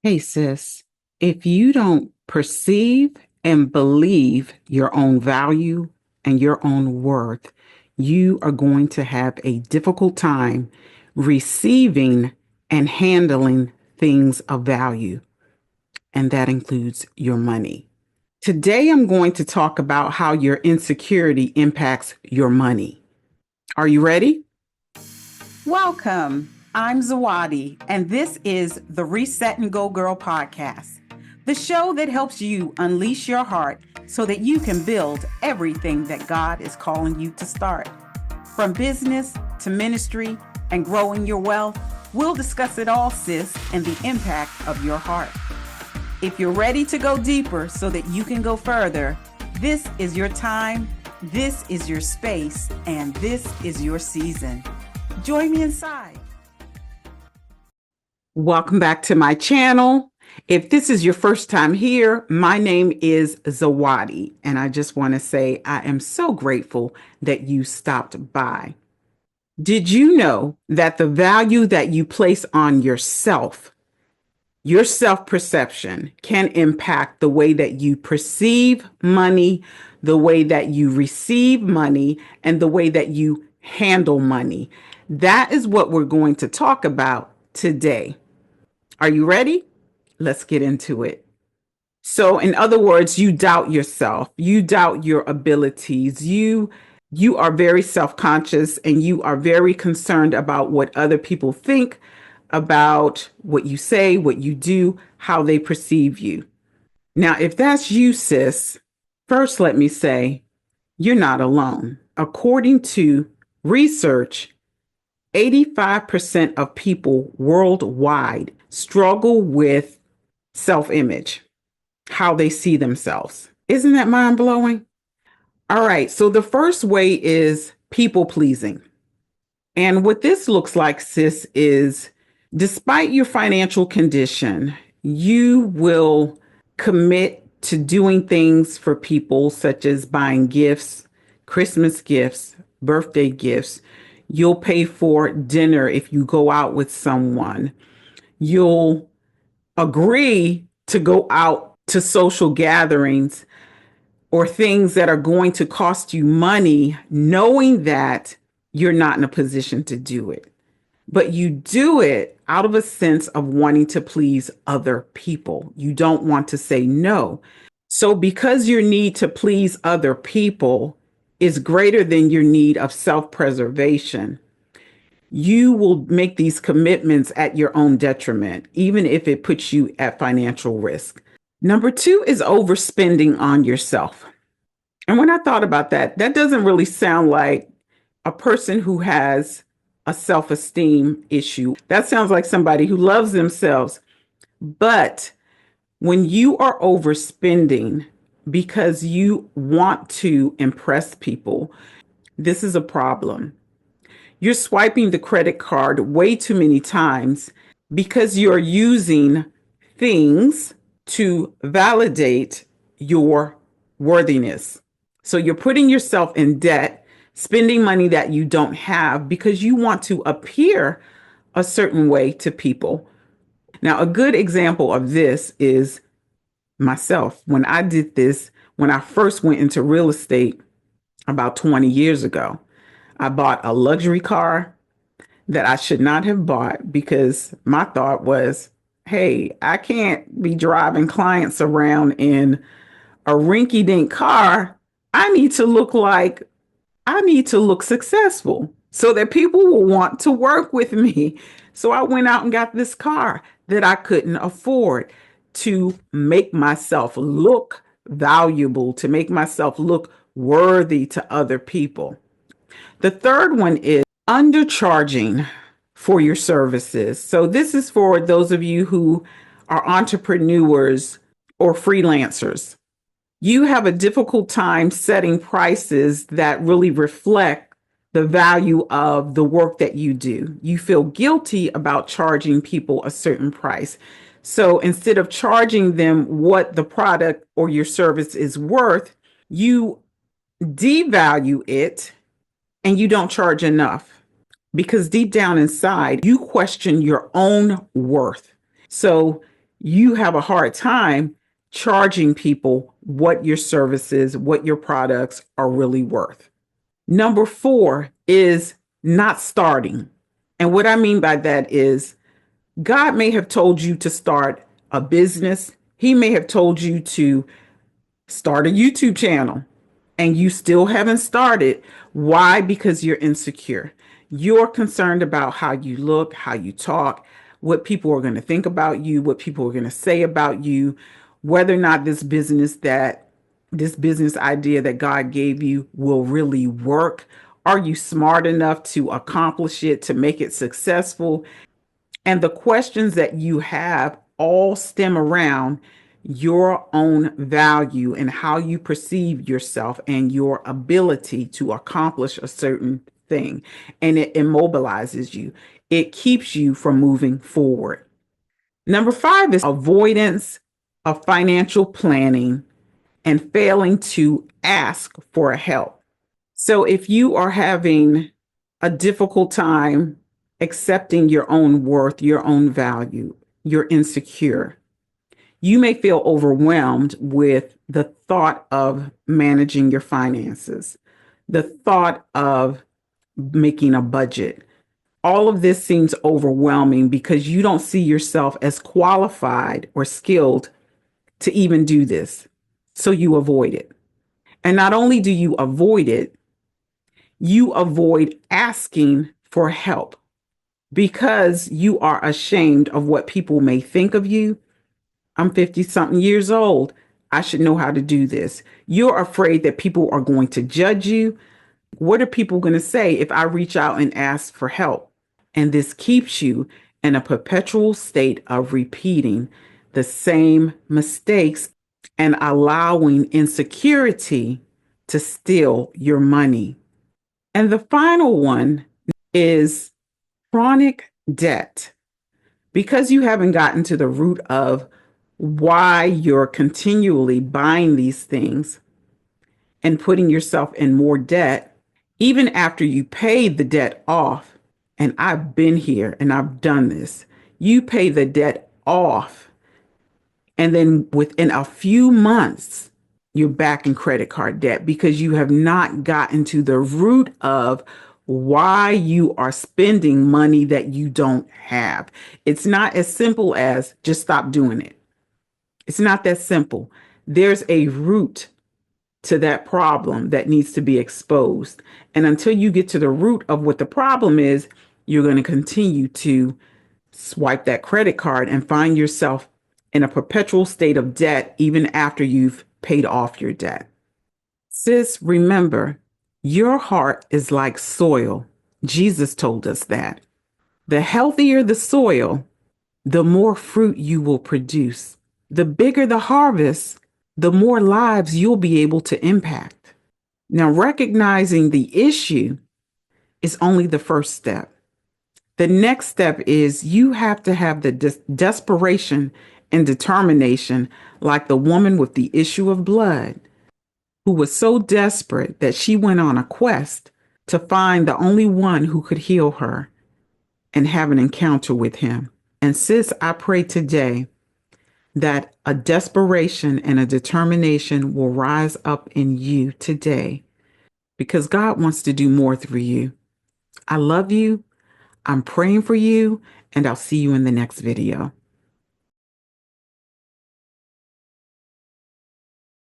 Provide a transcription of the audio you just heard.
Hey, sis, if you don't perceive and believe your own value and your own worth, you are going to have a difficult time receiving and handling things of value, and that includes your money. Today, I'm going to talk about how your insecurity impacts your money. Are you ready? Welcome. I'm Zawadi, and this is the Reset and Go Girl podcast, the show that helps you unleash your heart so that you can build everything that God is calling you to start. From business to ministry and growing your wealth, we'll discuss it all, sis, and the impact of your heart. If you're ready to go deeper so that you can go further, this is your time, this is your space, and this is your season. Join me inside. Welcome back to my channel. If this is your first time here, my name is Zawadi, and I just want to say I am so grateful that you stopped by. Did you know that the value that you place on yourself, your self-perception, can impact the way that you perceive money, the way that you receive money, and the way that you handle money? That is what we're going to talk about today. Are you ready? Let's get into it. So, in other words, you doubt yourself, you doubt your abilities, you are very self-conscious, and you are very concerned about what other people think about what you say, what you do, how they perceive you. Now, if that's you, sis, first let me say you're not alone. According to research, 85% of people worldwide struggle with self-image, how they see themselves. Isn't that mind-blowing? All right, so the first way is people pleasing. And what this looks like, sis, is despite your financial condition, you will commit to doing things for people such as buying gifts, Christmas gifts, birthday gifts. You'll pay for dinner if you go out with someone. You'll agree to go out to social gatherings or things that are going to cost you money, knowing that you're not in a position to do it. But you do it out of a sense of wanting to please other people. You don't want to say no. So, because your need to please other people is greater than your need of self preservation, you will make these commitments at your own detriment, even if it puts you at financial risk. Number two is overspending on yourself. And when I thought about that, that doesn't really sound like a person who has a self-esteem issue. That sounds like somebody who loves themselves. But when you are overspending because you want to impress people, this is a problem. You're swiping the credit card way too many times because you're using things to validate your worthiness. So you're putting yourself in debt, spending money that you don't have because you want to appear a certain way to people. Now, a good example of this is myself. When I did this, when I first went into real estate about 20 years ago, I bought a luxury car that I should not have bought because my thought was, hey, I can't be driving clients around in a rinky dink car. I need to look successful so that people will want to work with me. So I went out and got this car that I couldn't afford to make myself look valuable, to make myself look worthy to other people. The third one is undercharging for your services. So this is for those of you who are entrepreneurs or freelancers. You have a difficult time setting prices that really reflect the value of the work that you do. You feel guilty about charging people a certain price. So instead of charging them what the product or your service is worth, you devalue it and you don't charge enough because deep down inside, you question your own worth. So you have a hard time charging people what your services, what your products are really worth. Number four is not starting. And what I mean by that is God may have told you to start a business. He may have told you to start a YouTube channel and you still haven't started. Why? Because you're insecure. You're concerned about how you look, how you talk, what people are going to think about you, what people are going to say about you, whether or not this business idea that God gave you will really work. Are you smart enough to accomplish it, to make it successful? And the questions that you have all stem around your own value and how you perceive yourself and your ability to accomplish a certain thing. And it immobilizes you, it keeps you from moving forward. Number five is avoidance of financial planning and failing to ask for help. So if you are having a difficult time accepting your own worth, your own value, you're insecure, you may feel overwhelmed with the thought of managing your finances, the thought of making a budget. All of this seems overwhelming because you don't see yourself as qualified or skilled to even do this. So you avoid it. And not only do you avoid it, you avoid asking for help because you are ashamed of what people may think of you. I'm 50 something years old. I should know how to do this. You're afraid that people are going to judge you. What are people going to say if I reach out and ask for help? And this keeps you in a perpetual state of repeating the same mistakes and allowing insecurity to steal your money. And the final one is chronic debt. Because you haven't gotten to the root of why you're continually buying these things and putting yourself in more debt, even after you paid the debt off. And I've been here and I've done this. You pay the debt off, and then within a few months, you're back in credit card debt because you have not gotten to the root of why you are spending money that you don't have. It's not as simple as just stop doing it. It's not that simple. There's a root to that problem that needs to be exposed. And until you get to the root of what the problem is, you're going to continue to swipe that credit card and find yourself in a perpetual state of debt even after you've paid off your debt. Sis, remember, your heart is like soil. Jesus told us that. The healthier the soil, the more fruit you will produce. The bigger the harvest, the more lives you'll be able to impact. Now, recognizing the issue is only the first step. The next step is you have to have the desperation and determination, like the woman with the issue of blood, who was so desperate that she went on a quest to find the only one who could heal her and have an encounter with him. And sis, I pray today that a desperation and a determination will rise up in you today because God wants to do more through you. I love you. I'm praying for you, and I'll see you in the next video.